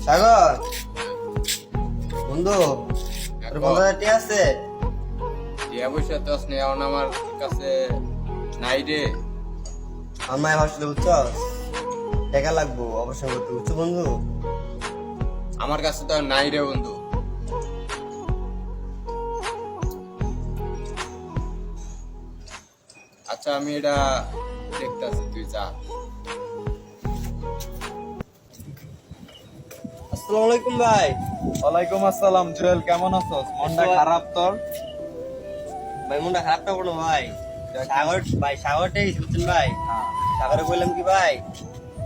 সাগর বন্ধু তোর বন্ধুটি আছে? অবশ্যই তো স্নেহ আমার কাছে নাই রে। আমার মায়ের হাসলে বুঝছ টাকা লাগবো অবশ্যই করতে বুঝছো বন্ধু। আমার কাছে তো আর নাই রে বন্ধু। আচ্ছা আমি এটা দেখতেছি, তুই যা। আসসালামু আলাইকুম ভাই। ওয়ালাইকুম আসসালাম। জুয়েল, কেমন আছো? মনটা খারাপ তোর? ভাই মনটা খারাপ না কোনো ভাই। সাগর ভাই সাগরটাই বুঝছেন ভাই। সাগরে বললাম কি ভাই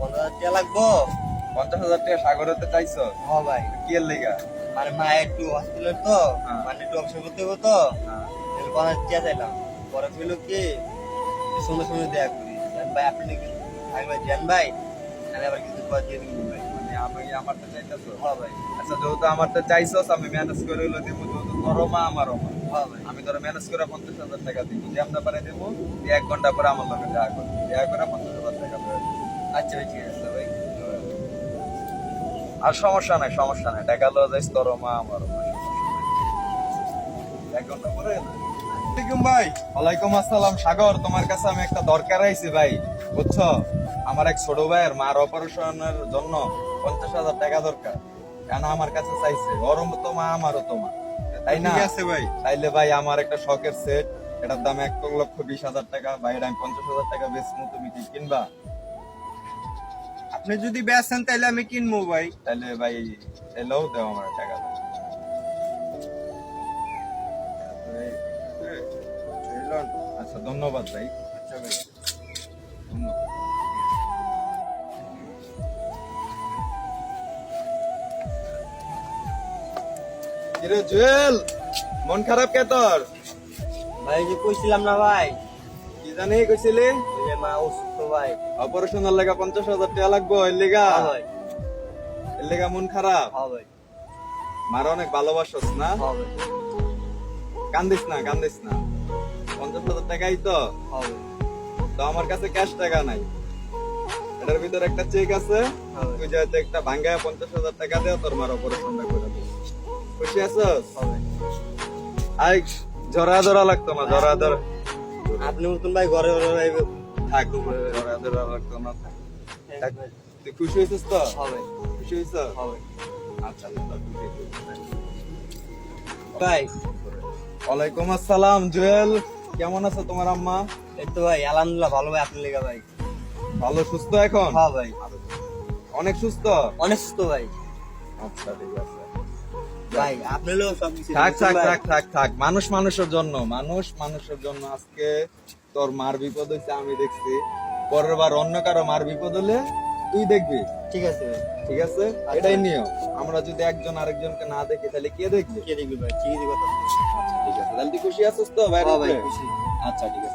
50,000 টাকা লাগবো। 50,000 টাকা সাগরেতে চাইছো? হ্যাঁ ভাই, কি এর লেগা? মানে মায়ের একটু হসপিটাল তো মানে একটু অবসর করতে হবে তো 50,000 টাকা চাইলাম। পরে কইলো কি সুন্দর সুন্দর দেয়া করি ভাই, আপনি কি ভাই ভাই জান ভাই আমি আবার কিছু পয়সা দিয়ে দিবো ভাই। মানে আমি আমারটা চাইতেছো? হ্যাঁ ভাই। আচ্ছা, যেহেতু আমারটা চাইছস আমি ম্যানেজ করে হইলো দেবো। যেহেতু তোরও মা আমারও মা, হ্যাঁ ভাই। আমি তোর ম্যানেজ করে 50,000 টাকা দিব। যেমন পারে দেবো, 1 ঘন্টা পরে আমার লগে দেখা করবি। দেখা করে 50,000 টাকা দেবে। আচ্ছা ভাই ঠিক আছে ভাই। আর সমস্যা নাই, সমস্যা নাই। টাকা লওয়া যাইস, তোরও মা আমারও মা। 1 ঘন্টা পরে ভাই। ওয়ালাইকুম আসসালাম। সাগর, তোমার কাছে আমি একটা দরকার আইছি ভাই, বুঝছো? আমার এক ছোট ভাইয়ের মার অপারেশনের জন্য 50,000 টাকা দরকার। কেন আমার কাছে চাইছে, ওরও তো মা আমারও তো মা, তাই না? ঠিক আছে ভাই। তাইলে ভাই আমার একটা শখের সেট, এটার দাম 1,20,000 টাকা। ভাই এটা আমি 50,000 টাকা বেচবো, তুমি কি কিনবা? আপনি যদি বেচেন তাহলে আমি কিনবো ভাই। তাইলে ভাই এলেও দেও আমার টাকা দাও। আচ্ছা ধন্যবাদ ভাই। আচ্ছা ভাই। ধন্যবাদ। কিরে জুয়েল, মন খারাপ কে তোর? ভাই যে কইছিলাম না ভাই, কি জানি কইছিলি? ওই যে মা অসুস্থ ভাই। অপারেশনের লেগা 50,000 টাকা লাগবো, এর লেগা? হ্যাঁ ভাই। এর লেগা মন খারাপ? হ্যাঁ ভাই। মার অনেক ভালোবাসস না? হ্যাঁ ভাই। কান্দিস না, কান্দিস না। 50,000 টাকাই তো? হ্যাঁ ভাই। তো আমার কাছে ক্যাশ টাকা নাই, এটার ভিতরে একটা চেক আছে। হ্যাঁ ভাই। তুই যে চেকটা ভাঙ্গায় 50,000 টাকা দেও, তোর মার অপারেশনটা করে দেব। খুশি আছস? হ্যাঁ ভাই। আই জরা ধরা লাগতো না, জরা ধরা আপনি মতন ভাই ঘরে ঘরে ভাই। থাক, জরা ধরা লাগতো না, থাক। থাক। তুই খুশি হয়েছিস তো? হ্যাঁ ভাই। খুশি হয়েছ? হ্যাঁ ভাই। আচ্ছা আচ্ছা, খুশি হয়েছিস। ভাই ওয়ালাইকুম আসসালাম। জুয়েল, কেমন আছো? তোমার আম্মা? এই তো ভাই আলহামদুলিল্লাহ ভালো ভাই। আপনি লেগা ভাই? ভালো, সুস্থ এখন? হ্যাঁ ভাই। অনেক সুস্থ? অনেক সুস্থ ভাই। আচ্ছা ঠিক আছে। ভাই আপনি লোক সব কিছু থাক থাক থাক থাক থাক। মানুষ মানুষের জন্য, মানুষ মানুষের জন্য। আজকে তোর মার বিপদ হয়েছে আমি দেখছি, পরের বার অন্য কারো মার বিপদ হলে তুই দেখবি। ঠিক আছে ভাই। ঠিক আছে, এটাই নিয়ম। আমরা যদি একজন আরেকজনকে না দেখি তাহলে কে দেখবে? কে দেখবি ভাই? ঠিক আছে কথা। আচ্ছা ঠিক আছে, তাহলে তুই খুশি আছিস তো ভাই? হ্যাঁ ভাই খুশি। আচ্ছা ঠিক আছে।